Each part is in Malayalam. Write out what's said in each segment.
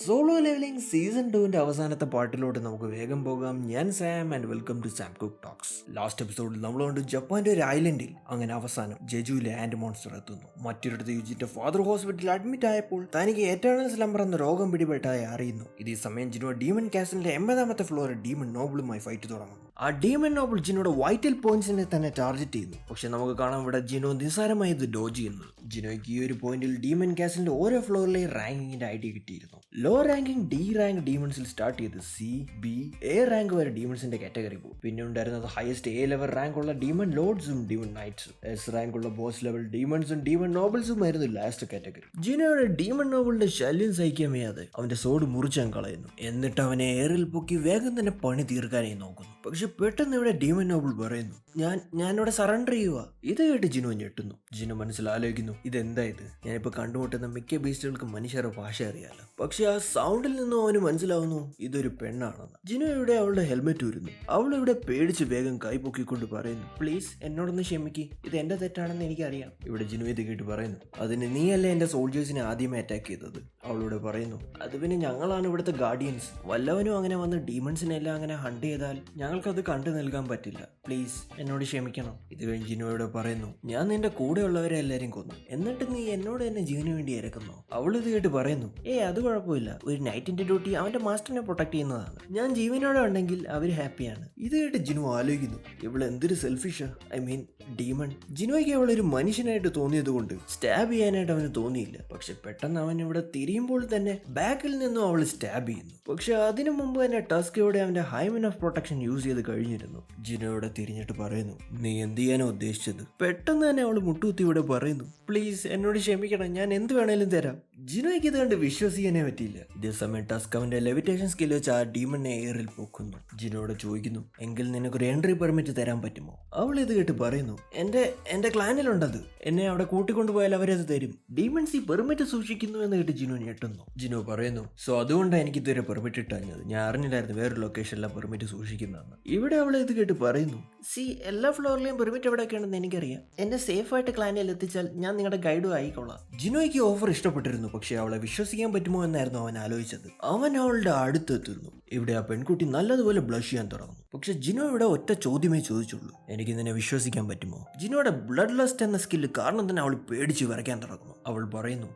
സോളോ ലെവലിംഗ് സീസൺ 2 അവസാനത്തെ പാർട്ടിലോട്ട് നമുക്ക് വേഗം പോകാം. ഞാൻ Sam and welcome to Sam cook talks. Last എപ്പിസോഡിൽ നമ്മൾ കണ്ട് ജപ്പാന്റെ ഒരു ഐലൻഡിൽ അങ്ങനെ അവസാനം ജെജുവിലെ ആൻഡ് മോൺസ്റ്റർ എത്തുന്നു. മറ്റൊരിടത്ത് യുജിന്റെ ഫാദർ ഹോസ്പിറ്റലിൽ അഡ്മിറ്റ് ആയപ്പോൾ തനിക്ക് എറ്റേണൽ സ്ലംബർ എന്ന രോഗം പിടിപെട്ടായി അറിയുന്നു. ഇതേ സമയം ജിനോ ഡീമൺ കാസിലിന്റെ 80ാമത്തെ ഫ്ലോറിൽ ഡീമൺ നോബിളുമായി ഫൈറ്റ് തുടങ്ങുന്നു. ആ ഡീമൺ നോബിൾ ജിനോയുടെ വൈറ്റൽ പോയിന്റ്സിനെ തന്നെ ടാർഗറ്റ് ചെയ്യുന്നു. പക്ഷെ നമുക്ക് കാണാം ഇവിടെ ജിനോ നിസ്സാരമായി ഇത് ഡോജ് ചെയ്യുന്നത്. ജിനോയ്ക്ക് ഈ ഒരു പോയിന്റിൽ ഡീമൺ കാസിലിന്റെ ഓരോ ഫ്ലോറിലെയും റാങ്കിങ്ങിന്റെ ഐഡിയ കിട്ടിയിരുന്നു. ലോ റാങ്കിങ് ഡി റാങ്ക് ഡീമൺസിൽ സ്റ്റാർട്ട് ചെയ്ത് സി ബി എ റാങ്ക് വരെ ഡീമൺസിന്റെ കാറ്റഗറി പോകും. പിന്നെ ഉണ്ടായിരുന്നത് ഹയസ്റ്റ് എ ലെവൽ റാങ്ക് ഉള്ള ഡീമൺ ലോർഡ്സും ഡീമൺ നൈറ്റ്സും, എസ് റാങ്ക് ഉള്ള ബോസ് ലെവൽ ഡീമൺസും ഡീമൺ നോബിൾസും ആയിരുന്നു ലാസ്റ്റ് കാറ്റഗറി. ജിനോയുടെ ഡീമൺ നോബിളിന്റെ ശല്യം സഹിക്കാൻ വയ്യാതെ അവന്റെ സോഡ് മുറിച്ചാൻ കളയുന്നു. എന്നിട്ട് അവനെ എയറിൽ പൊക്കി വേഗം തന്നെ പണി തീർക്കാനായി നോക്കുന്നു. പക്ഷെ പെട്ടെന്ന് ഇവിടെ ഡീമൺ നോബിൾ പറയുന്നു, ഞാനിവിടെ സറണ്ടർ ചെയ്യുക. ഇത് കേട്ട് ജിനോ ഞെട്ടുന്നു. ജിനോ മനസ്സിലാലോചിക്കുന്നു, ഇതെന്താ ഇത്? ഞാനിപ്പോ കണ്ടുമുട്ടുന്ന മിക്ക ബീസ്റ്റുകൾക്കും മനുഷ്യരുടെ ഭാഷ അറിയാലോ. പക്ഷെ ആ സൗണ്ടിൽ നിന്നും അവന് മനസ്സിലാവുന്നു ഇതൊരു പെണ്ണാണെന്ന്. ജിനോ ഇവിടെ അവളുടെ ഹെൽമെറ്റ് ഊരുന്നു. അവളിവിടെ പേടിച്ച് വേഗം കൈ പൊക്കിക്കൊണ്ട് പറയുന്നു, പ്ലീസ് എന്നോടൊന്ന് ക്ഷമിക്ക്, ഇത് എന്റെ തെറ്റാണെന്ന് എനിക്കറിയാം. ഇവിടെ ജിനോ ഇത് കേട്ട് പറയുന്നു, അതിന് നീയല്ലേ എന്റെ സോൾജേഴ്സിനെ ആദ്യമേ അറ്റാക്ക് ചെയ്തത്. അവളിവിടെ പറയുന്നു, അത് പിന്നെ ഞങ്ങളാണ് ഇവിടുത്തെ ഗാർഡിയൻസ്. വല്ലവനും അങ്ങനെ വന്ന് ഡീമൺസിനെ എല്ലാം അങ്ങനെ ഹണ്ട് ചെയ്താൽ ഞങ്ങൾക്കത് കണ്ടു നൽകാൻ പറ്റില്ല. പ്ലീസ് എന്നോട് ക്ഷമിക്കണം. ഇത് കഴിഞ്ഞ് ജിനോയോട് പറയുന്നു, ഞാൻ നിന്റെ കൂടെയുള്ളവരെ എല്ലാരും കൊന്നു, എന്നിട്ട് നീ എന്നോട് തന്നെ ജീവന് വേണ്ടി ഇരക്കുന്നു. അവൾ ഇത് കേട്ട് പറയുന്നു, അത് കുഴപ്പമില്ല, ഒരു നൈറ്റിന്റെ ഡ്യൂട്ടി അവന്റെ മാസ്റ്ററിനെ പ്രൊട്ടക്ട് ചെയ്യുന്നതാണ്. ഞാൻ ജീവനോടെ ഉണ്ടെങ്കിൽ അവര് ഹാപ്പിയാണ്. ഇത് കേട്ട് ജിനോ ആലോചിക്കുന്നു, ഇവള് എന്തൊരു സെൽഫിഷാ. I mean demon. ജിനോയ്ക്ക് അവളൊരു മനുഷ്യനായിട്ട് തോന്നിയത് കൊണ്ട് സ്റ്റാബ് ചെയ്യാനായിട്ട് അവന് തോന്നിയില്ല. പക്ഷെ പെട്ടെന്ന് അവൻ ഇവിടെ തിരിയുമ്പോൾ തന്നെ ബാക്കിൽ നിന്നും അവൾ സ്റ്റാബ് ചെയ്യുന്നു. പക്ഷെ അതിനു മുമ്പ് തന്നെ ടസ്കയോടെ അവന്റെ ഹൈമൻ ഓഫ് പ്രൊട്ടക്ഷൻ യൂസ് ചെയ്ത് കഴിഞ്ഞിരുന്നു. ജിനോയോടെ തിരിഞ്ഞിട്ട് പറയുന്നു, നീ എന്ത് ചെയ്യാനോ ഉദ്ദേശിച്ചത്? പെട്ടെന്ന് തന്നെ അവൾ മുട്ടുകുത്തി ഇവിടെ പറയുന്നു, പ്ലീസ് എന്നോട് ക്ഷമിക്കണം, ഞാൻ എന്ത് വേണേലും തരാം. ജിനോയ്ക്ക് ഇത് കണ്ട് വിശ്വസിക്കാനേ പറ്റിയില്ല. ഇതേസമയം ടസ്ക് അവന്റെ ലെവിറ്റേഷൻ സ്കിൽ വെച്ച് ആ ഡീമണിനെ എയറിൽ പൊക്കുന്നു. ജിനോയോട് ചോദിക്കുന്നു, എങ്കിൽ നിനക്കൊരു എൻട്രി പെർമിറ്റ് തരാൻ പറ്റുമോ? അവൾ ഇത് കേട്ട് പറയുന്നു, എന്റെ ക്ലാനിലുണ്ടത്, എന്നെ അവിടെ കൂട്ടിക്കൊണ്ടുപോയാൽ അവരത് തരും. ഡീമൺസ് ഈ പെർമിറ്റ് സൂക്ഷിക്കുന്നു എന്ന് കേട്ട് ജിനോ ഞെട്ടുന്നു. ജിനോ പറയുന്നു, സോ അതുകൊണ്ടാണ് എനിക്ക് ഇതുവരെ പെർമിറ്റ് ഇട്ടത്. ഞാൻ അറിഞ്ഞില്ലായിരുന്നു വേറൊരു ലൊക്കേഷനിലാണ് പെർമിറ്റ് സൂക്ഷിക്കുന്നതെന്ന്. ഇവിടെ അവൾ ഇത് കേട്ട് പറയുന്നു, എല്ലാ ഫ്ലോറിലെയും പെർമിറ്റ് എവിടെയൊക്കെയാണെന്ന് എനിക്കറിയാം. എന്നെ സേഫ് ആയിട്ട് ക്ലാനിൽ എത്തിച്ചാൽ ഞാൻ നിങ്ങളുടെ ഗൈഡും ആയിക്കൊള്ളാം. ജിനോയ്ക്ക് ഓഫർ ഇഷ്ടപ്പെട്ടിരുന്നു. പക്ഷെ അവളെ വിശ്വസിക്കാൻ പറ്റുമോ എന്നായിരുന്നു അവൻ ആലോചിച്ചത്. അവൻ അവളുടെ അടുത്തെത്തുന്നു. ഇവിടെ ആ പെൺകുട്ടി നല്ലതുപോലെ ബ്ലഷ് ചെയ്യാൻ തുടങ്ങുന്നു. പക്ഷെ ജിനോ ഇവിടെ ഒറ്റ ചോദ്യമേ ചോദിച്ചുള്ളൂ, എനിക്ക് നിന്നെ വിശ്വസിക്കാൻ പറ്റുമോ? ജിനോയുടെ ബ്ലഡ് ലസ്റ്റ് എന്ന സ്കില്ല് കാരണം തന്നെ അവൾ പേടിച്ച് വിറയ്ക്കാൻ തുടങ്ങുന്നു. അവൾ പറയുന്നു,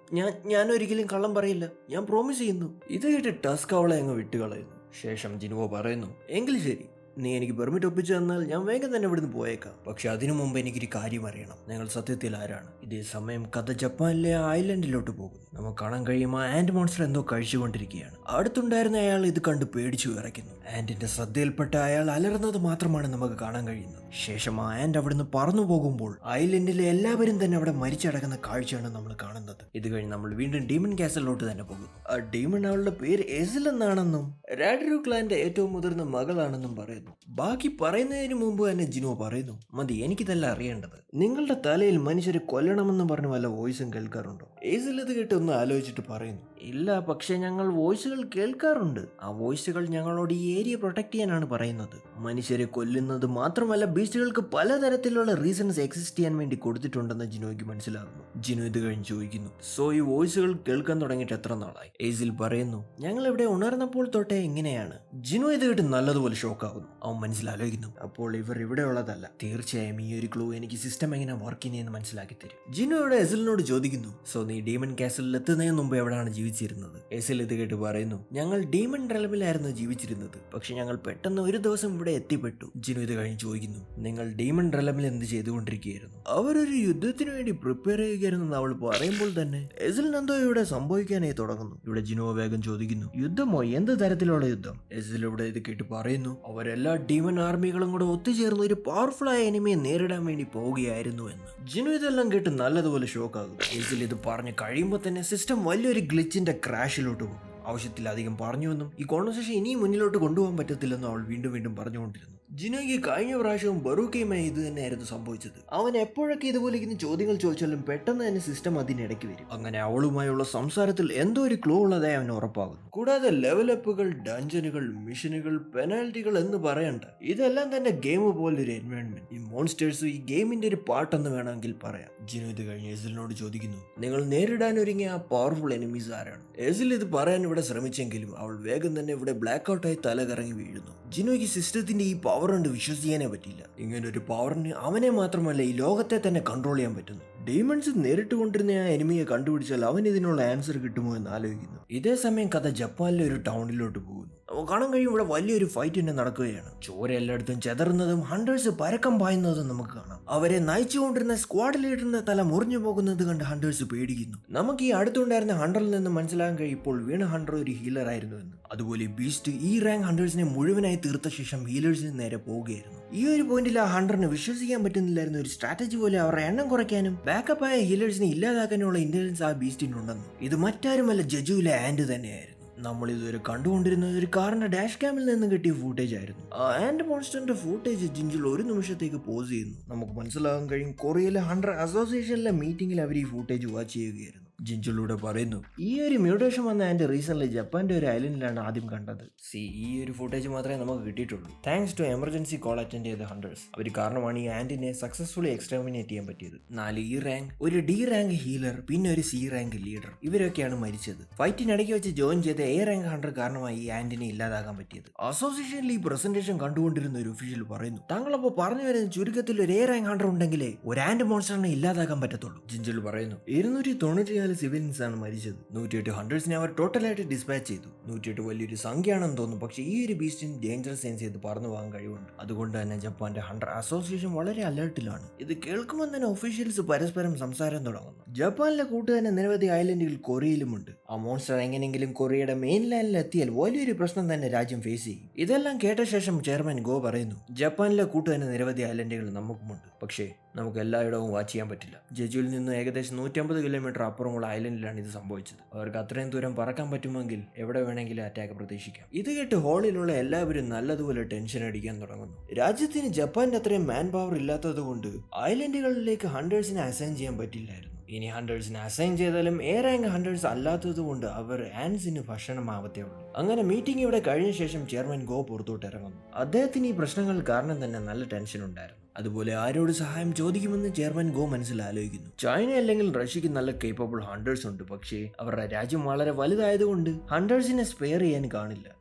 ഞാൻ ഒരിക്കലും കള്ളം പറയില്ല, ഞാൻ പ്രോമിസ് ചെയ്യുന്നു. ഇത് കേട്ട് ടസ്ക് അവളെ അങ്ങ് വിട്ടുകളയുന്നു. ശേഷം ജിനോ പറയുന്നു, എങ്കിൽ ശരി, നീ എനിക്ക് പെർമിറ്റ് ഒപ്പിച്ചു തന്നാൽ ഞാൻ വേഗം തന്നെ ഇവിടുന്ന് പോയേക്കാം. പക്ഷെ അതിനു മുമ്പ് എനിക്കൊരു കാര്യം അറിയണം, ഞങ്ങൾ സത്യത്തിൽ ആരാണ്? ഇതേ സമയം കഥ ജപ്പാനിലെ ഐലൻഡിലോട്ട് പോകുന്നു. നമുക്ക് കാണാൻ കഴിയും ആ ആൻഡ് മോൺസ്റ്റർ എന്തോ കഴിച്ചുകൊണ്ടിരിക്കുകയാണ്. അടുത്തുണ്ടായിരുന്ന അയാൾ ഇത് കണ്ട് പേടിച്ചു വിറയ്ക്കുന്നു. ആൻഡിന്റെ ശ്രദ്ധയിൽപ്പെട്ട അയാൾ അലറുന്നത് മാത്രമാണ് നമുക്ക് കാണാൻ കഴിയുന്നത്. ശേഷം ആ ആൻഡ് അവിടുന്ന് പറന്നു പോകുമ്പോൾ ഐലൻഡിലെ എല്ലാവരും തന്നെ അവിടെ മരിച്ചടക്കുന്ന കാഴ്ചയാണ് നമ്മൾ കാണുന്നത്. ഇത് കഴിഞ്ഞ് നമ്മൾ വീണ്ടും ഡീമൺ കാസലിലോട്ട് തന്നെ പോകുന്നു. ആ ഡീമൺ അവളുടെ പേര് എസിൽ എന്നാണെന്നും റാഡ്രു ക്ലാന്റെ ഏറ്റവും മുതിർന്ന മകളാണെന്നും പറയുന്നു. ബാക്കി പറയുന്നതിന് മുമ്പ് തന്നെ ജിനോ പറയുന്നു, മതി, എനിക്കിതെല്ലാം അറിയേണ്ടത്. നിങ്ങളുടെ തലയിൽ മനുഷ്യരെ കൊല്ലണമെന്ന് പറഞ്ഞ് വല്ല വോയിസും കേൾക്കാറുണ്ടോ? ഏസിൽ ഇത് കേട്ട് ഒന്ന് ആലോചിച്ചിട്ട് പറയുന്നു, ഇല്ല, പക്ഷെ ഞങ്ങൾ വോയിസുകൾ കേൾക്കാറുണ്ട്. ആ വോയിസുകൾ ഞങ്ങളോട് ഈ ഏരിയ പ്രൊട്ടക്ട് ചെയ്യാനാണ് പറയുന്നത്. മനുഷ്യരെ കൊല്ലുന്നത് മാത്രമല്ല, ബീസ്റ്റുകൾക്ക് പലതരത്തിലുള്ള റീസൺസ് എക്സിസ്റ്റ് ചെയ്യാൻ വേണ്ടി കൊടുത്തിട്ടുണ്ടെന്ന് ജിനോയ്ക്ക് മനസ്സിലാകുന്നു. ജിനോ ഇത് കഴിഞ്ഞ് ചോദിക്കുന്നു, സോ ഈ വോയിസുകൾ കേൾക്കാൻ തുടങ്ങിയിട്ട് എത്ര നാളായി? ഏസിൽ പറയുന്നു, ഞങ്ങൾ ഇവിടെ ഉണർന്നപ്പോൾ തൊട്ടേ ഇങ്ങനെയാണ്. ജിനോ ഇത് കേട്ട് നല്ലതുപോലെ ഷോക്കാകുന്നു. അവൻ മനസ്സിലാലോചിക്കുന്നു, അപ്പോൾ ഇവർ ഇവിടെ ഉള്ളതല്ല. തീർച്ചയായും ഈ ഒരു ക്ലൂ എനിക്ക് സിസ്റ്റം എങ്ങനെ വർക്ക് ചെയ്യുന്നതെന്ന് മനസ്സിലാക്കി തരും. ജിനോയുടെ എസിലിനോട് ചോദിക്കുന്നു, സോ നീ ഡീമൺ കാസലിൽ എത്തുന്നതിന് മുമ്പ് എവിടെയാണ് ജീവിച്ചിരുന്നത്? എസിൽ ഇത് കേട്ട് പറയുന്നു, ഞങ്ങൾ ഡീമൺ റെലമിലായിരുന്നു ജീവിച്ചിരുന്നത്, പക്ഷെ ഞങ്ങൾ പെട്ടെന്ന് ഒരു ദിവസം ഇവിടെ എത്തിപ്പെട്ടു. ജിനോ ഇത് കഴിഞ്ഞ് ചോദിക്കുന്നു, നിങ്ങൾ ഡീമൺ റെലമിൽ എന്ത് ചെയ്തുകൊണ്ടിരിക്കുകയായിരുന്നു? അവരൊരു യുദ്ധത്തിന് വേണ്ടി പ്രിപ്പയർ ചെയ്യുകയായിരുന്നെന്ന് അവൾ പറയുമ്പോൾ തന്നെ എസിലിന് എന്തോ ഇവിടെ സംഭവിക്കാനായി തുടങ്ങുന്നു. ഇവിടെ ജിനോ വേഗം ചോദിക്കുന്നു, യുദ്ധമോ? എന്ത് തരത്തിലുള്ള യുദ്ധം? എസിൽ ഇവിടെ ഇത് കേട്ട് പറയുന്നു, അവരെല്ലാ ഡീമൺ ആർമികളും കൂടെ ഒത്തുചേർന്ന് ഒരു പവർഫുൾ ആയ എനിമിയെ നേരിടാൻ വേണ്ടി പോവുകയായിരുന്നു എന്ന്. ജിനു ഇതെല്ലാം കേട്ട് നല്ലതുപോലെ ഷോക്കാകും. എസിൽ ഇത് പറഞ്ഞ് കഴിയുമ്പോൾ തന്നെ സിസ്റ്റം വലിയൊരു ഗ്ലിച്ചിന്റെ ക്രാഷിലോട്ട് പോകും. ആവശ്യത്തിലധികം പറഞ്ഞുവെന്നും ഈ കോൺവെർസേഷൻ ഇനിയും മുന്നിലോട്ട് കൊണ്ടുപോകാൻ പറ്റത്തില്ലെന്നും അവൾ വീണ്ടും പറഞ്ഞുകൊണ്ടിരുന്നു. ജിനോയ്ക്ക് കഴിഞ്ഞ പ്രാവശ്യവും ബറൂക്കയുമായി ഇത് തന്നെയായിരുന്നു സംഭവിച്ചത്. അവൻ എപ്പോഴൊക്കെ ഇതുപോലെ ഇങ്ങനെ ചോദ്യങ്ങൾ ചോദിച്ചാലും പെട്ടെന്ന് തന്നെ സിസ്റ്റം അതിനിടയ്ക്ക് വരും. അങ്ങനെ അവളുമായുള്ള സംസാരത്തിൽ എന്തോ ഒരു ക്ലൂ ഉള്ളതായി അവൻ ഉറപ്പാകുന്നു. കൂടാതെ ലെവലപ്പുകൾ, ഡഞ്ചനുകൾ, മിഷനുകൾ, പെനാൽറ്റികൾ എന്ന് പറയണ്ട, ഇതെല്ലാം തന്നെ ഗെയിം പോലൊരു എൻവയോൺമെന്റ്. ഈ മോൺസ്റ്റേഴ്സ് ഈ ഗെയിമിന്റെ ഒരു പാട്ടെന്ന് വേണമെങ്കിൽ പറയാം. ജിനോ ഇത് കഴിഞ്ഞ് എസിലിനോട് ചോദിക്കുന്നു, നിങ്ങൾ നേരിടാൻ ഒരുങ്ങിയ ആ പവർഫുൾ എനിമീസ് ആരാണ്? എസിൽ ഇത് പറയാൻ ഇവിടെ ശ്രമിച്ചെങ്കിലും അവൾ വേഗം തന്നെ ഇവിടെ ബ്ലാക്ക് ഔട്ടായി തല കറങ്ങി വീഴുന്നു. ജിനോയ്ക്ക് സിസ്റ്റത്തിന്റെ ഈ പവർ കൊണ്ട് വിശ്വസിക്കാനേ പറ്റില്ല. ഇങ്ങനെ ഒരു പവറിന് അവനെ മാത്രമല്ല ഈ ലോകത്തെ തന്നെ കൺട്രോൾ ചെയ്യാൻ പറ്റുന്നു. ഡീമൺസ് നേരിട്ട് കൊണ്ടിരുന്ന ആ എനിമിയെ കണ്ടുപിടിച്ചാൽ അവൻ ഇതിനുള്ള ആൻസർ കിട്ടുമോ എന്ന് ആലോചിക്കുന്നു. ഇതേ സമയം കഥ ജപ്പാനിലെ ഒരു ടൗണിലോട്ട് പോകുന്നു. കാണാൻ കഴിയും ഇവിടെ വലിയൊരു ഫൈറ്റ് തന്നെ നടക്കുകയാണ്. ചോര എല്ലായിടത്തും ചെതറുന്നതും ഹണ്ടേഴ്സ് പരക്കം പായുന്നതും നമുക്ക് കാണാം. അവരെ നയിച്ചുകൊണ്ടിരുന്ന സ്ക്വാഡ് ലീഡറിന്റെ തല മുറിഞ്ഞു പോകുന്നത് കണ്ട് ഹണ്ടേഴ്സ് പേടിക്കുന്നു. നമുക്ക് ഈ അടുത്തുണ്ടായിരുന്ന ഹണ്ടറിൽ നിന്ന് മനസ്സിലാക്കാൻ കഴിയും ഇപ്പോൾ വീണ ഹണ്ടർ ഒരു ഹീലർ ആയിരുന്നു എന്ന്. അതുപോലെ ബീസ്റ്റ് ഈ റാങ്ക് ഹണ്ടേഴ്സിനെ മുഴുവനായി തീർത്ത ശേഷം ഹീലേഴ്സിന് നേരെ പോവുകയായിരുന്നു. ഈ ഒരു പോയിന്റിൽ ആ ഹണ്ടറിന് വിശ്വസിക്കാൻ പറ്റുന്നില്ലായിരുന്നു. ഒരു സ്ട്രാറ്റജി പോലെ അവരുടെ എണ്ണം കുറയ്ക്കാനും ബാക്കപ്പ് ആയ ഹീലേഴ്സിനെ ഇല്ലാതാക്കാനുള്ള ഇന്റലിജൻസ് ആ ബീസ്റ്റിനുണ്ടെന്നും. ഇത് മറ്റാരുമല്ല ജജുവിലെ ആൻഡ് തന്നെയായിരുന്നു. നമ്മൾ ഇതുവരെ കണ്ടുകൊണ്ടിരുന്നത് ഒരു കാറിന്റെ ഡാഷ് ക്യാമിൽ നിന്ന് കിട്ടിയ ഫൂട്ടേജ് ആയിരുന്നു. ആ ആൻഡ് മോൺസ്റ്ററിന്റെ ഫൂട്ടേജ് ജിഞ്ചിൽ ഒരു നിമിഷത്തേക്ക് പോസ് ചെയ്യുന്നു. നമുക്ക് മനസ്സിലാകാൻ കഴിയും കൊറിയയിലെ ഹണ്ടർ അസോസിയേഷനിലെ മീറ്റിംഗിൽ അവർ ഈ ഫൂട്ടേജ് വാച്ച് ചെയ്യുകയായിരുന്നു. ജിഞ്ചിലൂടെ പറയുന്നു, ഈ ഒരു മ്യൂട്ടേഷൻ വന്ന ആൻഡ് റീസെന്റ് ജപ്പാന്റെ ഒരു ഐലൻഡിലാണ് ആദ്യം കണ്ടത്. ഈ ഒരു ഫുട്ടേജ് മാത്രമേ നമുക്ക് കിട്ടിയിട്ടുള്ളൂ. Thanks to emergency call attend ചെയ്ത ഹണ്ടേഴ്സ്. അവർ കാരണമാണ് ഈ ആൻഡിനെ സക്സസ്ഫുള്ളി എക്സ്റ്റർമിനേറ്റ് ചെയ്യാൻ പറ്റിയത്. 4 E റാങ്ക്, ഒരു D റാങ്ക് ഹീലർ, പിന്നെ ഒരു C റാങ്ക് ലീഡർ, ഇവരൊക്കെയാണ് മരിച്ചത്. ഫൈറ്റിനിടയ്ക്ക് വെച്ച് ജോയിൻ ചെയ്ത A റാങ്ക് ഹണ്ടർ കാരണമായി ഈ ആൻഡിനെ ഇല്ലാതാക്കാൻ പറ്റിയത്. അസോസിയേഷനിൽ ഈ പ്രസന്റേഷൻ കണ്ടുകൊണ്ടിരുന്ന ഒരു ഒഫീഷ്യൽ പറയുന്നു, താങ്കളപ്പോൾ പറഞ്ഞു വരുന്ന ചുരുക്കത്തിൽ ഒരു A റാങ്ക് ഹണ്ടർ ഉണ്ടെങ്കിലേ ഒരു ആൻഡ് മോൺസ്റ്ററിനെ ഇല്ലാതാക്കാൻ പറ്റത്തുള്ളൂ. ജിഞ്ചിൽ പറയുന്നു, 294 സിവിലിയൻസ് ആണ് മരിച്ചത്. 108 ഹണ്ടേഴ്സിനെ അവർ ടോട്ടലായിട്ട് ഡിസ്പാച്ച് ചെയ്തു. 108 വലിയൊരു സംഖ്യയാണെന്ന് തോന്നുന്നു. പക്ഷേ ഈ ഒരു ബീസ്റ്റിന് ഡേഞ്ചർ സെൻസ് ചെയ്ത് പറന്നു പോകാൻ കഴിവുണ്ട്. അതുകൊണ്ട് തന്നെ ജപ്പാന്റെ ഹണ്ടർ അസോസിയേഷൻ വളരെ അലേർട്ടിലാണ്. ഇത് കേൾക്കുമ്പോൾ തന്നെ ഒഫീഷ്യൽസ് പരസ്പരം സംസാരം തുടങ്ങുന്നു. ജപ്പാനിലെ കൂട്ടുതന്നെ നിരവധി ഐലൻഡുകൾ കൊറിയയിലുമുണ്ട്. ആ മോൺസ്റ്റർ എങ്ങനെയെങ്കിലും കൊറിയയുടെ മെയിൻ ലൈനിൽ എത്തിയാൽ വലിയൊരു പ്രശ്നം തന്നെ രാജ്യം ഫേസ് ചെയ്യും. ഇതെല്ലാം കേട്ട ശേഷം ചെയർമാൻ ഗോ പറയുന്നു, ജപ്പാനിലെ കൂട്ടുതന്നെ നിരവധി ഐലൻഡുകൾ നമുക്കുമുണ്ട്. പക്ഷേ നമുക്ക് എല്ലായിടവും വാച്ച് ചെയ്യാൻ പറ്റില്ല. ജെജുവിൽ നിന്ന് ഏകദേശം 150 കിലോമീറ്റർ അപ്പുറമുള്ള ഐലൻഡിലാണ് ഇത് സംഭവിച്ചത്. അവർക്ക് അത്രയും ദൂരം പറക്കാൻ പറ്റുമെങ്കിൽ എവിടെ വേണമെങ്കിലും അറ്റാക്ക് പ്രതീക്ഷിക്കാം. ഇത് കേട്ട് ഹോളിലുള്ള എല്ലാവരും നല്ലതുപോലെ ടെൻഷൻ അടിക്കാൻ തുടങ്ങുന്നു. രാജ്യത്തിന് ജപ്പാന്റെ അത്രയും മാൻ പവർ ഇല്ലാത്തത് കൊണ്ട് ഐലൻഡുകളിലേക്ക് ഹണ്ടേഴ്സിനെ അസൈൻ ചെയ്യാൻ പറ്റില്ലായിരുന്നു. ഇനി ഹണ്ടേഴ്സിനെ അസൈൻ ചെയ്താലും A റാങ്ക് ഹണ്ടേഴ്സ് അല്ലാത്തത് കൊണ്ട് അവർ ആൻസിന് ഭക്ഷണമാവത്തേ ഉള്ളൂ. അങ്ങനെ മീറ്റിംഗ് ഇവിടെ കഴിഞ്ഞ ശേഷം ചെയർമാൻ ഗോ പുറത്തോട്ട് ഇറങ്ങുന്നു. അദ്ദേഹത്തിന് ഈ പ്രശ്നങ്ങൾ കാരണം തന്നെ നല്ല ടെൻഷൻ ഉണ്ടായിരുന്നു. അതുപോലെ ആരോട് സഹായം ചോദിക്കുമെന്ന് ചെയർമാൻ ഗോ മനസ്സിലാലോചിക്കുന്നു. ചൈന അല്ലെങ്കിൽ റഷ്യക്ക് നല്ല കേപ്പബിൾ ഹണ്ടേഴ്സ് ഉണ്ട്. പക്ഷേ അവരുടെ രാജ്യം വളരെ വലുതായതുകൊണ്ട് ഹണ്ടേഴ്സിനെ സ്പെയർ ചെയ്യാൻ കാണില്ല.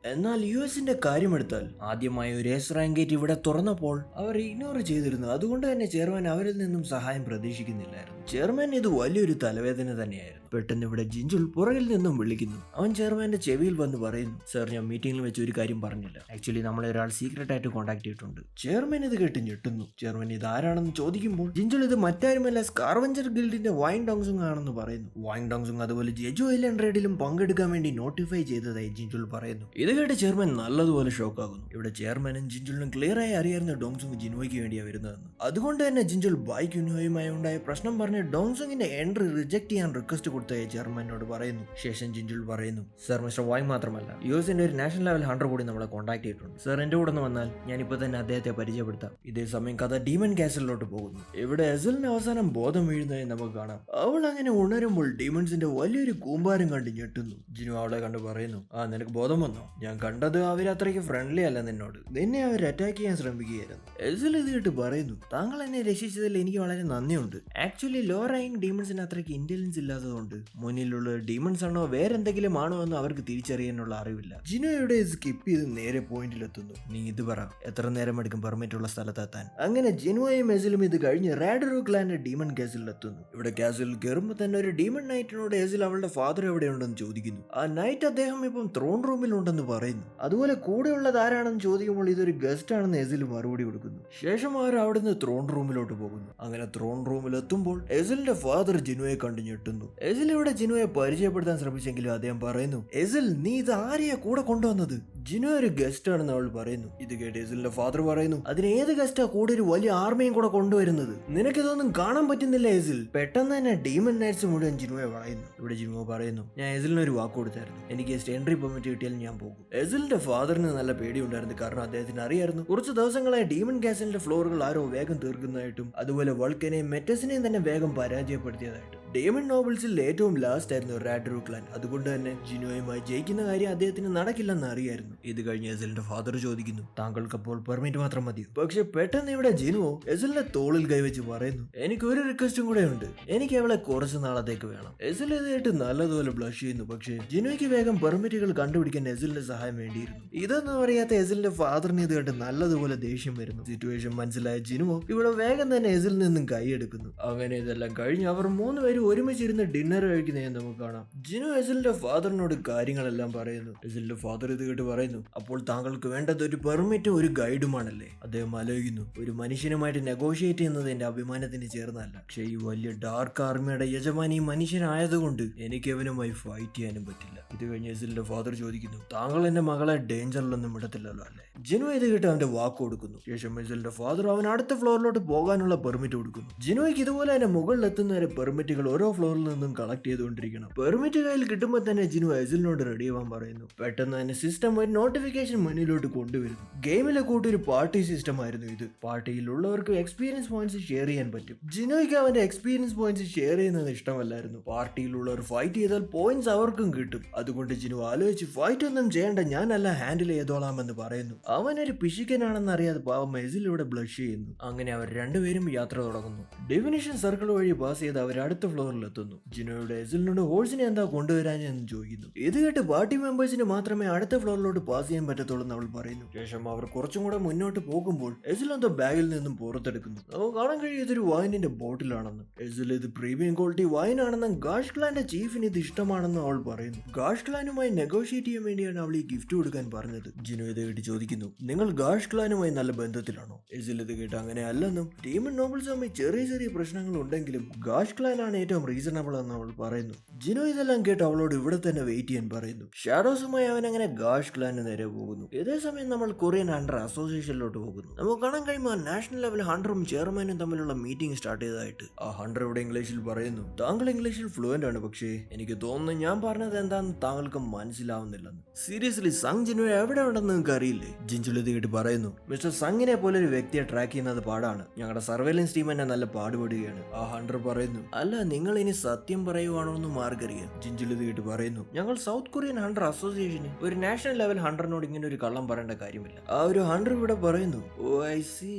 എന്നാൽ US-ന്റെ കാര്യമെടുത്താൽ ആദ്യമായി ഒരു S റാങ്ക് ഗേറ്റ് ഇവിടെ തുറന്നപ്പോൾ അവർ ഇഗ്നോർ ചെയ്തിരുന്നു. അതുകൊണ്ട് തന്നെ ചെയർമാൻ അവരിൽ നിന്നും സഹായം പ്രതീക്ഷിക്കുന്നില്ലായിരുന്നു. ചെയർമാൻ ഇത് വലിയൊരു തലവേദന തന്നെയായിരുന്നു. പെട്ടെന്ന് ഇവിടെ ജിഞ്ചുൾ പുറകിൽ നിന്നും വിളിക്കുന്നു. അവൻ ചെയർമാന്റെ ചെവിയിൽ വന്ന് പറയുന്നു, സർ ഞാൻ മീറ്റിംഗിൽ വെച്ച് ഒരു കാര്യം പറഞ്ഞില്ല. ആക്ച്വലി നമ്മളെ ഒരാൾ സീക്രട്ട് ആയിട്ട് കോൺടാക്ട് ചെയ്തിട്ടുണ്ട്. ചെയർമാൻ ഇത് കേട്ട് ഞെട്ടുന്നു. ചെയർമാൻ ഇത് ആരാണെന്ന് ചോദിക്കുമ്പോൾ ജിഞ്ചുൾ ഇത് മറ്റാരുമല്ല സ്കാർവഞ്ചർ ഗിൽഡിന്റെ വൈൻ ഡോങ്സുങ് ആണെന്ന് പറയുന്നു. വൈൻ ഡോങ്സുങ് അതുപോലെ ജെജു ഐലൻഡ് റെയ്ഡിലും പങ്കെടുക്കാൻ വേണ്ടി നോട്ടിഫൈ ചെയ്തതായി ജിഞ്ചുൾ പറയുന്നു. ഇത് കേട്ട് ചെയർമാൻ നല്ലതുപോലെ ഷോക്ക് ആകുന്നു. ഇവിടെ ചെയർമാനും ജിഞ്ചുളിനും ക്ലിയർ ആയി അറിയാവുന്ന ഡോങ്സുങ് ജിനോയ്ക്ക് വേണ്ടിയാണ് വരുന്നതെന്ന്. അതുകൊണ്ട് തന്നെ ജിഞ്ചുൾ ബൈക്ക് യുനോയുമായി ഉണ്ടായ പ്രശ്നം പറഞ്ഞ് ഡോങ്സുങ്ങിന്റെ എൻട്രി റിജക്ട് ചെയ്യാൻ റിക്വസ്റ്റ് കൊടുത്ത ചെയർമാനോട് പറയുന്നു. ശേഷം ജിഞ്ചുൾ പറയുന്നു, സർ മിസ്റ്റർ വാങ് മാത്രമല്ല US-ന്റെ ഒരു നാഷണൽ ലെവൽ ഹണ്ടർ കൂടി നമ്മളെ കോൺടാക്ട് ചെയ്തിട്ടുണ്ട്. സർ എന്റെ കൂടെ വന്നാൽ ഞാൻ ഇപ്പൊ തന്നെ അദ്ദേഹത്തെ പരിചയപ്പെടുത്താം. ഇതേ സമയം കഥ ഡീമൺ കാസലിലോട്ട് പോകുന്നു. ഇവിടെ എസലിന് അവസാനം ബോധം വീഴുന്നതായി നമുക്ക് കാണാം. അവൾ അങ്ങനെ ഉണരുമ്പോൾ ഡീമൺസിന്റെ വലിയൊരു കൂമ്പാരം കണ്ട് ഞെട്ടുന്നു. ജിനു അവളെ കണ്ട് പറയുന്നു, നിനക്ക് ബോധം വന്നോ? ഞാൻ കണ്ടത് അവരത്രയ്ക്ക് ഫ്രണ്ട്ലി അല്ല നിന്നോട്. നിന്നെ അവർ അറ്റാക്ക് ചെയ്യാൻ ശ്രമിക്കുകയായിരുന്നു. എസൽ ഇത് കേട്ട് പറയുന്നു, താങ്കൾ എന്നെ രക്ഷിച്ചതിൽ എനിക്ക് വളരെ നന്ദിയുണ്ട്. ആക്ച്വലി ലോ റാങ്ക് ഡീമൺസിന് അത്രയ്ക്ക് ഇന്റലിജൻസ് ഇല്ലാത്തതുകൊണ്ട് മുന്നിലുള്ള ഡീമൺസ് ആണോ വേറെന്തെങ്കിലും ആണോ എന്ന് അവർക്ക് തിരിച്ചറിയാനുള്ള അറിവില്ല. ജിനോയുടെ സ്കിപ്പ് ചെയ്ത് നേരെ പോയിന്റിലെത്തുന്നു. നീ ഇത് പറ, എത്ര നേരം എടുക്കും പെർമിറ്റ് ഉള്ള സ്ഥലത്തെത്താൻ? അങ്ങനെ ജിനോയും എസിലും ഇത് കഴിഞ്ഞ് റാഡറോ ക്ലാന്റെ ഡീമൺ കാസിലെത്തുന്നു. ഇവിടെ കാസിൽ കയറുമ്പോൾ തന്നെ ഒരു ഡീമൺ നൈറ്റിനോട് എസിൽ അവളുടെ ഫാദർ എവിടെയുണ്ടെന്ന് ചോദിക്കുന്നു. ആ നൈറ്റ് അദ്ദേഹം ഇപ്പം ത്രോൺ റൂമിലുണ്ടെന്ന് പറയുന്നു. അതുപോലെ കൂടെയുള്ളത് ആരാണെന്ന് ചോദിക്കുമ്പോൾ ഇതൊരു ഗസ്റ്റ് ആണെന്ന് എസിൽ മറുപടി കൊടുക്കുന്നു. ശേഷം അവർ അവിടുന്ന് ത്രോൺ റൂമിലോട്ട് പോകുന്നു. അങ്ങനെ ത്രോൺ റൂമിൽ എത്തുമ്പോൾ എസിലിന്റെ ഫാദർ ജിനുവയെ കണ്ടു ഞെട്ടുന്നു. എസിൽ ഇവിടെ ജിനുവയെ പരിചയപ്പെടുത്താൻ ശ്രമിച്ചെങ്കിലും അദ്ദേഹം പറയുന്നു, എസിൽ നീ ഇത് ആരെയാ കൂടെ കൊണ്ടുവന്നത്? ജിനു ഒരു ഗസ്റ്റ് ആണെന്ന് അവൾ പറയുന്നു. ഇത് കേട്ട് എസിലിന്റെ ഫാദർ പറയുന്നു, അതിന് ഏത് ഗസ്റ്റാ കൂടെ ഒരു വലിയ ആർമിയും കൂടെ കൊണ്ടുവരുന്നത്? നിനക്കിതൊന്നും കാണാൻ പറ്റുന്നില്ല എസിൽ. പെട്ടെന്ന് തന്നെ ഡീമൺ നൈറ്റ്സ് മുഴുവൻ ജിനുവയെ വളയുന്നു. ഇവിടെ ജിനുവ പറയുന്നു, ഞാൻ എസിലിന് ഒരു വാക്ക് കൊടുത്തായിരുന്നു, എനിക്ക് എൻട്രി പെർമിറ്റ് കിട്ടിയാൽ ഞാൻ പോകും. എസിലിന്റെ ഫാദറിന് നല്ല പേടിയുണ്ടായിരുന്നു, കാരണം അദ്ദേഹത്തിന് അറിയായിരുന്നു കുറച്ച് ദിവസങ്ങളായി ഡീമൺ കാസിലിന്റെ ഫ്ലോറുകൾ ആരോ വേഗം തീർക്കുന്നതായിട്ടും അതുപോലെ വൾക്കനെയും മെറ്റസിനെയും തന്നെ വേഗം പരാജയപ്പെടുത്തിയതായിട്ടും. ഡേമൺ നോബിൾസിൽ ഏറ്റവും ലാസ്റ്റ് ആയിരുന്നു റാഡ്രൂ ക്ലാൻ. അതുകൊണ്ട് തന്നെ ജിനുവയുമായി ജയിക്കുന്ന കാര്യം അദ്ദേഹത്തിന് നടക്കില്ലെന്ന് അറിയായിരുന്നു. ഇത് കഴിഞ്ഞ് എസിലിന്റെ ഫാദർ ചോദിക്കുന്നു, താങ്കൾക്ക് അപ്പോൾ പെർമിറ്റ് മാത്രം മതിയോ? പക്ഷെ പെട്ടെന്ന് ഇവിടെ ജിനുവോ എസിലിന്റെ തോളിൽ കൈവച്ച് പറയുന്നു, എനിക്ക് ഒരു റിക്വസ്റ്റും കൂടെ ഉണ്ട്, എനിക്ക് അവളെ കുറച്ച് നാളത്തേക്ക് വേണം. എസിൽ ഇതായിട്ട് നല്ലതുപോലെ ബ്ലഷ് ചെയ്യുന്നു. പക്ഷേ ജിനുവയ്ക്ക് വേഗം പെർമിറ്റുകൾ കണ്ടുപിടിക്കാൻ എസിലിന്റെ സഹായം വേണ്ടിയിരുന്നു. ഇതൊന്നും അറിയാത്ത എസിലിന്റെ ഫാദറിന് ഇത് കേട്ട് നല്ലതുപോലെ ദേഷ്യം വരുന്നു. സിറ്റുവേഷൻ മനസ്സിലായ ജിനുവോ ഇവിടെ വേഗം തന്നെ എസിൽ നിന്നും കൈയെടുക്കുന്നു. അങ്ങനെ ഇതെല്ലാം കഴിഞ്ഞ് അവർ മൂന്നുപേരും ഒരുമിച്ചിരുന്ന് ഡിന്നർ കഴിക്കുന്നതായി നമുക്ക് കാണാം. ജിനു എസിലിന്റെ ഫാദറിനോട് കാര്യങ്ങളെല്ലാം പറയുന്നു. എസിലിന്റെ ഫാദർ ഇത് കേട്ട് പറയുന്നു, അപ്പോൾ താങ്കൾക്ക് വേണ്ടത് ഒരു പെർമിറ്റും ഒരു ഗൈഡുമാണല്ലേ? അദ്ദേഹം ആലോചിക്കുന്നു, ഒരു മനുഷ്യനുമായിട്ട് നെഗോഷിയേറ്റ് ചെയ്യുന്നത് എന്റെ അഭിമാനത്തിന് ചേർന്നല്ല. പക്ഷേ ഈ വലിയ ഡാർക്ക് ആർമിയുടെ യജമാനി മനുഷ്യനായതുകൊണ്ട് എനിക്ക് അവനുമായി ഫൈറ്റ് ചെയ്യാനും പറ്റില്ല. ഇത് കഴിഞ്ഞ് എസിലിന്റെ ഫാദർ ചോദിക്കുന്നു, താങ്കൾ എന്റെ മകളെ ഡേഞ്ചറിലൊന്നും ഇടത്തില്ലല്ലോ അല്ലേ? ജിനു ഇത് കേട്ട് അവന്റെ വാക്ക് കൊടുക്കുന്നു. ശേഷം എസിലിന്റെ ഫാദർ അവൻ അടുത്ത ഫ്ലോറിലോട്ട് പോകാനുള്ള പെർമിറ്റ് കൊടുക്കുന്നു. ജിനുവയ്ക്ക് ഇതുപോലെ തന്നെ മുകളിലെത്തുന്നവരെ പെർമിറ്റുകൾ ഓരോ ഫ്ലോറിൽ നിന്നും കളക്ട് ചെയ്തുകൊണ്ടിരിക്കണം. പെർമിറ്റ് കയ്യിൽ കിട്ടുമ്പോൾ തന്നെ ജിനു എസിലിനോട് റെഡി ആവാൻ പറയുന്നു. പെട്ടെന്ന് തന്നെ സിസ്റ്റം ഒരു നോട്ടിഫിക്കേഷൻ മുന്നിലോട്ട് കൊണ്ടുവരുന്നു. ഗെയിമിലെ കൂട്ടി ഒരു പാർട്ടി സിസ്റ്റം ആയിരുന്നു ഇത്. പാർട്ടിയിലുള്ളവർക്ക് എക്സ്പീരിയൻസ് പോയിന്റ്സ് ഷെയർ ചെയ്യാൻ പറ്റും. ജിനോയ്ക്ക് അവന്റെ എക്സ്പീരിയൻസ് പോയിന്റ്സ് ഷെയർ ചെയ്യുന്നത് ഇഷ്ടമല്ലായിരുന്നു. പാർട്ടിയിലുള്ളവർ ഫൈറ്റ് ചെയ്താൽ പോയിന്റ്സ് അവർക്കും കിട്ടും. അതുകൊണ്ട് ജിനു ആലോചിച്ച് ഫൈറ്റ് ഒന്നും ചെയ്യേണ്ട, ഞാനല്ല ഹാൻഡിൽ ചെയ്തോളാമെന്ന് പറയുന്നു. അവനൊരു പിശുക്കനാണെന്ന് അറിയാതെ പാവം എസിലൂടെ ബ്ലഷ് ചെയ്യുന്നു. അങ്ങനെ അവർ രണ്ടുപേരും യാത്ര തുടങ്ങുന്നു. ഡെഫിനിഷൻ സർക്കിൾ വഴി പാസ് ചെയ്ത് അവർ അടുത്ത ഫ്ലോറിലെത്തുന്നു. ജിനോയുടെ എസിലിനോട് ഹോൾസിനെ എന്താ കൊണ്ടുവരാനെന്ന് ചോദിക്കുന്നു. ഇത് കേട്ട് പാർട്ടി മെമ്പേഴ്സിന് മാത്രമേ അടുത്ത ഫ്ലോറിലോട്ട് പാസ് ചെയ്യാൻ പറ്റത്തുള്ളൂ എന്ന് അവൾ പറയുന്നു. ശേഷം അവർ കുറച്ചും കൂടെ മുന്നോട്ട് പോകുമ്പോൾ എസിൽ എന്തോ ബാഗിൽ നിന്നും പുറത്തെടുക്കുന്നു. നമുക്ക് കാണാൻ കഴിയും ഇതൊരു വൈനിന്റെ ബോട്ടിലാണെന്ന്. എസിൽ ഇത് പ്രീമിയം ക്വാളിറ്റി വൈൻ ആണെന്നും ഗാഷ് ക്ലാന്റെ ചീഫിന് ഇത് ഇഷ്ടമാണെന്നും അവൾ പറയുന്നു. ഗാഷ് ക്ലാനുമായി നെഗോഷിയേറ്റ് ചെയ്യാൻ വേണ്ടിയാണ് അവൾ ഈ ഗിഫ്റ്റ് കൊടുക്കാൻ പറഞ്ഞത്. ജിനോ ഇത് കേട്ട് ചോദിക്കുന്നു, നിങ്ങൾ ഗാഷ് ക്ലാനുമായി നല്ല ബന്ധത്തിലാണോ? എസിൽ ഇത് കേട്ട് അങ്ങനെ അല്ലെന്നും ഡീമൺ നോബിൾസുമായി ചെറിയ ചെറിയ പ്രശ്നങ്ങൾ ഉണ്ടെങ്കിലും ഗാഷ് ക്ലാൻ ആണ് ഏറ്റവും റീസണബിൾ എന്ന് അവൾ പറയുന്നു. ജിനോ ഇതെല്ലാം കേട്ട് അവളോട് ഇവിടെ തന്നെ വെയിറ്റ് ചെയ്യാൻ പറയുന്നു. ഷാഡോസുമായി അവൻ അങ്ങനെ ഗാഷ് ക്ലാന് നേരെ പോകുന്നു. ഇതേ സമയം നമ്മൾ കൊറിയൻ ഹണ്ടർ അസോസിയേഷനിലോട്ട് പോകുന്നു. നമുക്ക് കാണാൻ കഴിയുമ്പോൾ നാഷണൽ ലെവൽ ഹണ്ടറും ചെയർമാനും തമ്മിലുള്ള മീറ്റിംഗ് സ്റ്റാർട്ട് ചെയ്തതായിട്ട്. ആ ഹണ്ടർ ഇവിടെ ഇംഗ്ലീഷിൽ പറയുന്നു, താങ്കൾ ഇംഗ്ലീഷിൽ ഫ്ലുവന്റ് ആണ്, പക്ഷേ എനിക്ക് തോന്നുന്നു ഞാൻ പറഞ്ഞത് എന്താണെന്ന് താങ്കൾക്ക് മനസ്സിലാവുന്നില്ലെന്ന്. സീരിയസ്ലി സങ് ജിനു എവിടെ ഉണ്ടെന്ന് നിങ്ങൾക്ക് അറിയില്ലേ? ജിൻജുൽ ഇത് കേട്ട് പറയുന്നു, മിസ്റ്റർ സങ്ങിനെ പോലെ ഒരു വ്യക്തിയെ ട്രാക്ക് ചെയ്യുന്നത് പാടാണ്, ഞങ്ങളുടെ സർവൈലൻസ് ടീം എന്നെ നല്ല പാടുപെടുകയാണ്. ആ ഹണ്ടർ പറയുന്നു, അല്ല നിങ്ങൾ ഇനി സത്യം പറയുവാണോ എന്ന് മാർഗറിയാൻ. ജിൻജുൽ ഇത് കേട്ട് പറയുന്നു, ഞങ്ങൾ സൗത്ത് കൊറിയൻ ഹണ്ടർ അസോസിയേഷന് ഒരു നാഷണൽ ലെവൽ ഹണ്ടറിനോട് ഇങ്ങനെ ഒരു കള്ളം പറയേണ്ട കാര്യമില്ല. ആ ഒരു ഹണ്ടർ ഇവിടെ പറയുന്നു, oh I see.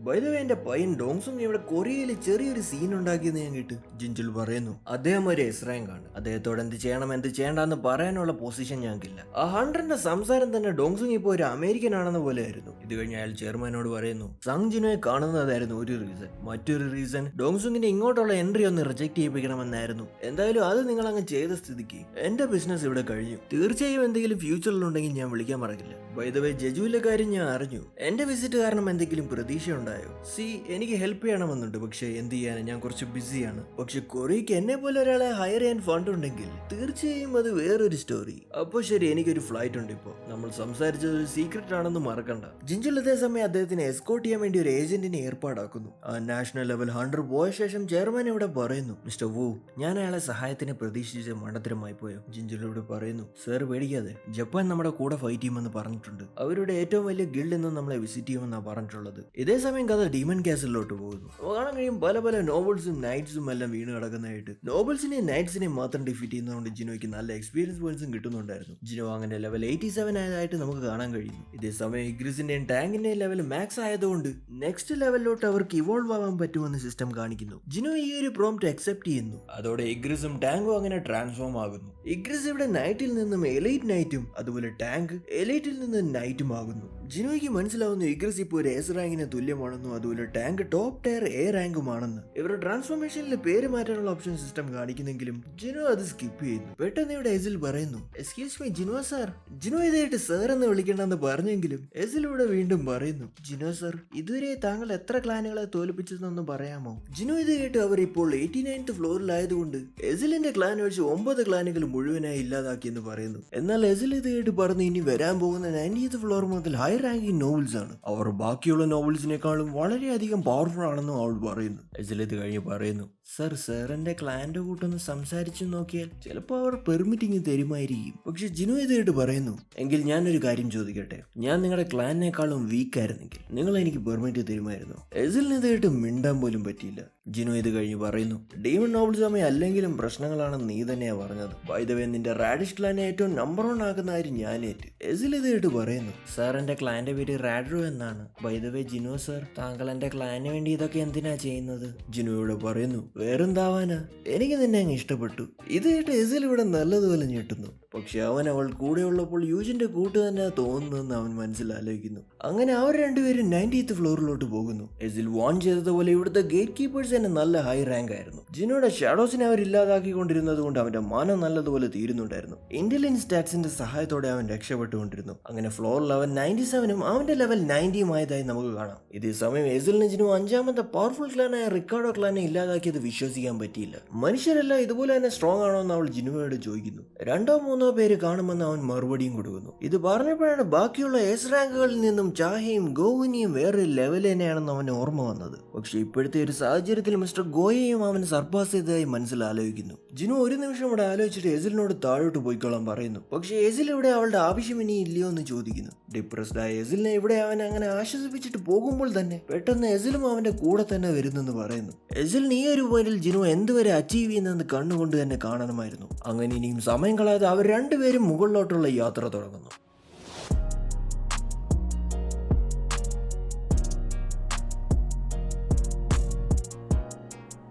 By the way എന്റെ പയ്യൻ ഡോങ്സും ഇവിടെ കൊറിയയിൽ ചെറിയൊരു സീൻ ഉണ്ടാക്കിയെന്ന് ഞാൻ കേട്ടു. ജിൻജുൽ പറയുന്നു, അദ്ദേഹം ഒരു എസ് റാങ്ക് ആണ്, അദ്ദേഹത്തോട് എന്ത് ചെയ്യണം എന്ത് ചെയ്യേണ്ടെന്ന് പറയാനുള്ള പൊസിഷൻ ഞങ്ങൾക്കില്ല. ആ ഹണ്ടറിന്റെ സംസാരം തന്നെ ഡോങ്സുങ് ഇപ്പോൾ ഒരു അമേരിക്കൻ ആണെന്ന പോലെ ആയിരുന്നു. ഇത് കഴിഞ്ഞ് അയാൾ ചെയർമാനോട് പറയുന്നു, സങ് ജിനോയെ കാണുന്നതായിരുന്നു ഒരു റീസൺ, മറ്റൊരു റീസൺ ഡോങ്സുങ്ങിന്റെ ഇങ്ങോട്ടുള്ള എൻട്രി ഒന്ന് റിജക്ട് ചെയ്യിപ്പിക്കണമെന്നായിരുന്നു. എന്തായാലും അത് നിങ്ങൾ അങ്ങ് ചെയ്ത സ്ഥിതിക്ക് എന്റെ ബിസിനസ് ഇവിടെ കഴിഞ്ഞു. തീർച്ചയായും എന്തെങ്കിലും ഫ്യൂച്ചറിലുണ്ടെങ്കിൽ ഞാൻ വിളിക്കാൻ മറക്കില്ല. ബൈ ദ വേ ജജുവിലെ കാര്യം ഞാൻ അറിഞ്ഞു, എന്റെ വിസിറ്റ് കാരണം എന്തെങ്കിലും പ്രതീക്ഷ ഉണ്ടായോ? സി എനിക്ക് ഹെൽപ്പ് ചെയ്യണമെന്നുണ്ട്, പക്ഷെ എന്ത് ചെയ്യാൻ, ഞാൻ കുറച്ച് ബിസിയാണ്. പക്ഷെ കൊറിയക്ക് എന്നെ പോലെ ഒരാളെ ഹയർ ചെയ്യാൻ ഫണ്ട് ഉണ്ടെങ്കിൽ തീർച്ചയായും അത് വേറൊരു സ്റ്റോറി. അപ്പൊ ശരി, എനിക്കൊരു ഫ്ലൈറ്റ് ഉണ്ട് ഇപ്പോ, നമ്മൾ സംസാരിച്ചത് ഒരു സീക്രട്ട് ആണെന്ന് മറക്കണ്ട. ജിൻജുൽ അതേ സമയം അദ്ദേഹത്തിന് എസ്കോർട്ട് ചെയ്യാൻ വേണ്ടി ഒരു ഏജന്റിനെ ഏർപ്പാടാക്കുന്നു. ആ നാഷണൽ ലെവൽ ഹണ്ടർ പോയ ശേഷം ചെയർമാൻ ഇവിടെ പറയുന്നു, മിസ്റ്റർ വു, ഞാൻ അയാളെ സഹായത്തിന് പ്രതീക്ഷിച്ച് മണ്ടത്തരമായി പോയോ? ജിൻജുലോട് പറയുന്നു, സർ പേടിക്കാതെ, ജപ്പാൻ നമ്മുടെ കൂടെ ഫൈറ്റ് ചെയ്യുമെന്ന് പറഞ്ഞിട്ടുണ്ട്, അവരുടെ ഏറ്റവും വലിയ ഗിൽഡ് എന്നും നമ്മളെ വിസിറ്റ് ചെയ്യുമെന്നാണ് പറഞ്ഞിട്ടുള്ളത്. ഇതേ സമയം കഥ ഡീമൺ കാസിലോട്ട് പോകുന്നു. കാണാൻ കഴിയും പല പല നോബിൾസും നൈറ്റ്സും എല്ലാം വീണ് കിടക്കുന്നതായിട്ട്. നോബിൾസിനെയും നൈറ്റ്സിനെയും മാത്രം ഡിഫീറ്റ് ചെയ്യുന്നതുകൊണ്ട് ജിനോയ്ക്ക് നല്ല എക്സ്പീരിയൻസ് പോയിന്റ്സും കിട്ടുന്നുണ്ടായിരുന്നു. ജിനോ അങ്ങനെ ലെവൽ 87 ആയതായിട്ട് നമുക്ക് കാണാൻ കഴിയുന്നു. ഇതേ സമയം ഇഗ്രിസിന്റെയും ടാങ്കിന്റെയും ലെവൽ മാക്സ് ആയതുകൊണ്ട് നെക്സ്റ്റ് ലെവലിലോട്ട് അവർക്ക് ഇവോൾവ് ആവാൻ പറ്റുമെന്ന് സിസ്റ്റം കാണിക്കുന്നു. ജിനോ ഈ ഒരു പ്രോംപ്റ്റ് അക്സെപ്റ്റ് ചെയ്യുന്നു. അതോടെ ഇഗ്രിസും ടാങ്കും അങ്ങനെ ട്രാൻസ്ഫോം ആകുന്നു. ഇഗ്രിസ് ഇവിടെ നൈറ്റിൽ നിന്നും എലൈറ്റ് നൈറ്റും അതുപോലെ ടാങ്ക് എലൈറ്റിൽ നിന്ന് നൈറ്റും ആകുന്നു. ജിനോയ്ക്ക് മനസ്സിലാവുന്നു ഇഗ്രിസ് ഇപ്പോൾ ഒരു എസ് റാങ്കിന് തുല്യമാണ് റാങ്കുമാണെന്നും അതുപോലെ ടാങ്ക് ടോപ്പ് ടയർ എ റാങ്കുമാണെന്ന് ഇവരുടെ ട്രാൻസ്ഫോർമേഷനിൽ പേര് മാറ്റാനുള്ള ഓപ്ഷൻ സിസ്റ്റം കാണിക്കുന്നെങ്കിലും ജിനോ അത് സ്കിപ്പ് ചെയ്യുന്നു. പെട്ടെന്ന് ഇവിടെ എസിൽ പറയുന്നു, excuse me Jino sir. Jino ഇതായിട്ട് സാർ എന്ന് വിളിക്കണ്ടെന്ന് പറഞ്ഞെങ്കിലും എസിൽ ഇവിടെ വീണ്ടും പറയുന്നു, ജിനോ സാർ ഇതുവരെ താങ്കൾ എത്ര ക്ലാനുകളെ തോൽപ്പിച്ചതെന്നൊന്ന് പറയാമോ? ജിനോ ഇത് കേട്ട് അവർ ഇപ്പോൾ 89th ഫ്ലോറിലായതുകൊണ്ട് എസിലിന്റെ ക്ലാൻ ഒഴിച്ച് 9 ക്ലാനുകൾ മുഴുവനായി ഇല്ലാതാക്കിയെന്ന് പറയുന്നു. എന്നാൽ എസിൽ ഇത് കേട്ട് പറഞ്ഞ് ഇനി വരാൻ പോകുന്ന 90th ഫ്ലോർ മുതൽ ഹൈ റാങ്കിങ് നോവൽസ് ആണ്. അവർ ബാക്കിയുള്ള നോവൽസിനേക്കാളും വളരെയധികം പവർഫുൾ ആണെന്നും അവൾ പറയുന്നു. എസിൽ ഇത് കഴിഞ്ഞ് പറയുന്നു, സർ എന്റെ ക്ലാന്റെ കൂട്ടൊന്ന് സംസാരിച്ചു നോക്കിയാൽ ചിലപ്പോൾ അവർ പെർമിറ്റിങ് തരുമായിരിക്കും. പക്ഷെ ജിനോ ഇത് കേട്ട് പറയുന്നു, എങ്കിൽ ഞാനൊരു കാര്യം ചോദിക്കട്ടെ, ഞാൻ നിങ്ങളുടെ ക്ലാനിനേക്കാളും വീക്ക് ആയിരുന്നെങ്കിൽ നിങ്ങൾ എനിക്ക് പെർമിറ്റ് തരുമായിരുന്നു? എസിലിന് ഇത് കേട്ട് മിണ്ടാൻ പോലും പറ്റിയില്ല. ജിനോ ഇത് കഴിഞ്ഞ് പറയുന്നു, ഡീമൺ നോബിൾ സമയം അല്ലെങ്കിലും പ്രശ്നങ്ങളാണെന്ന് നീ തന്നെയാ പറഞ്ഞത്. ബൈ ദ വേ നിന്റെ റാഡിഷ് ക്ലാനെ ഏറ്റവും നമ്പർ 1 ആക്കുന്ന കാര്യം ഞാനേറ്റ്. എസിൽ ഇത് കേട്ട് പറയുന്നു, സാർ എന്റെ ക്ലാന്റെ പേര് റാഡ്രോ എന്നാണ്. By the way Jino sir, താങ്കൾ എന്റെ ക്ലാന് വേണ്ടി ഇതൊക്കെ എന്തിനാ ചെയ്യുന്നത്? ജിനോ ഇവിടെ പറയുന്നു, വേറെന്താവാനാ, എനിക്ക് നിന്നെ അങ്ങ് ഇഷ്ടപ്പെട്ടു. ഇത് കേട്ട് എസിൽ ഇവിടെ നല്ലതുപോലെ ഞെട്ടുന്നു. പക്ഷെ അവൾ കൂടെ ഉള്ളപ്പോൾ യൂജിന്റെ കൂട്ട് തന്നെ തോന്നുന്നതെന്ന് അവൻ മനസ്സിലാലോചിക്കുന്നു. അങ്ങനെ അവർ രണ്ടുപേരും 90th ഫ്ലോറിലോട്ട് പോകുന്നു. എസിൽ വാൺ ചെയ്തതുപോലെ ഇവിടുത്തെ ഗേറ്റ് കീപ്പേഴ്സ് തന്നെ നല്ല ഹൈ റാങ്ക് ആയിരുന്നു. ജിനോയുടെ ഷാഡോസിനെ അവർ ഇല്ലാതാക്കിക്കൊണ്ടിരുന്നത് കൊണ്ട് അവന്റെ മാനം നല്ലതുപോലെ തീരുന്നുണ്ടായിരുന്നു. ഇന്റലിജൻസ് സ്റ്റാറ്റ്സിന്റെ സഹായത്തോടെ അവൻ രക്ഷപ്പെട്ടുകൊണ്ടിരുന്നു. അങ്ങനെ ഫ്ലോർ ലെവൽ 97ഉം അവന്റെ ലെവൽ 90ഉം ആയതായി നമുക്ക് കാണാം. ഇതേ സമയം എസിലിന് ജിനോ 5ാമത്തെ പവർഫുൾ ക്ലാനായ റിക്കാർഡോ ക്ലാനെ ഇല്ലാതാക്കിയത് വിശ്വസിക്കാൻ പറ്റിയില്ല. മനുഷ്യരെല്ലാം ഇതുപോലെ തന്നെ സ്ട്രോങ് ആണോ എന്ന് അവൾ ജിനോയോട് ചോദിക്കുന്നു. 2-3 പേര് കാണുമെന്ന് അവൻ മറുപടിയും കൊടുക്കുന്നു. ഇത് പറഞ്ഞപ്പോഴാണ് ബാക്കിയുള്ള എസ് റാങ്കുകളിൽ നിന്നും ചാഹയും ഗോവിനിയും വേറൊരു ലെവൽ തന്നെയാണെന്ന് അവന് ഓർമ്മ വന്നത്. പക്ഷെ ഇപ്പോഴത്തെ ഒരു സാഹചര്യത്തിൽ മിസ്റ്റർ ഗോയയും അവൻ സർപ്പാസ് ചെയ്തതായി മനസ്സിലാലോചിക്കുന്നു. ജിനോ ഒരു നിമിഷം ഇവിടെ ആലോചിച്ചിട്ട് എസിലിനോട് താഴോട്ട് പോയിക്കോളാൻ പറയുന്നു. പക്ഷെ എസിൽ ഇവിടെ അവളുടെ ആവശ്യം ഇനി ഇല്ലയോ എന്ന് ചോദിക്കുന്നു. ഡിപ്രസ്ഡ് ആയ എസിലിനെ ഇവിടെ അവൻ അങ്ങനെ ആശ്വസിപ്പിച്ചിട്ട് പോകുമ്പോൾ തന്നെ പെട്ടെന്ന് എസിലും അവന്റെ കൂടെ തന്നെ വരുന്നെന്ന് പറയുന്നു. എസിലിന് ഈ ഒരു പോയിന്റിൽ ജിനോ എന്തുവരെ അച്ചീവ് ചെയ്യുന്നതെന്ന് കണ്ണുകൊണ്ട് തന്നെ കാണണമായിരുന്നു. അങ്ങനെ ഇനിയും സമയം കളയാതെ അവർ രണ്ടുപേരും മുകളിലോട്ടുള്ള യാത്ര തുടങ്ങുന്നു.